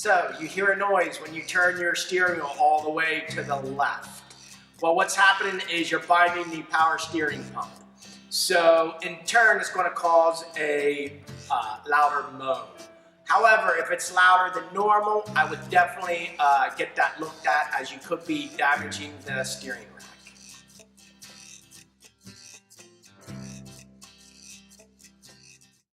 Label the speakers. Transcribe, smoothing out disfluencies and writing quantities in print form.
Speaker 1: So you hear a noise when you turn your steering wheel all the way to the left. Well, what's happening is you're binding the power steering pump. So in turn, it's going to cause a louder moan. However, if it's louder than normal, I would definitely get that looked at, as you could be damaging the steering wheel.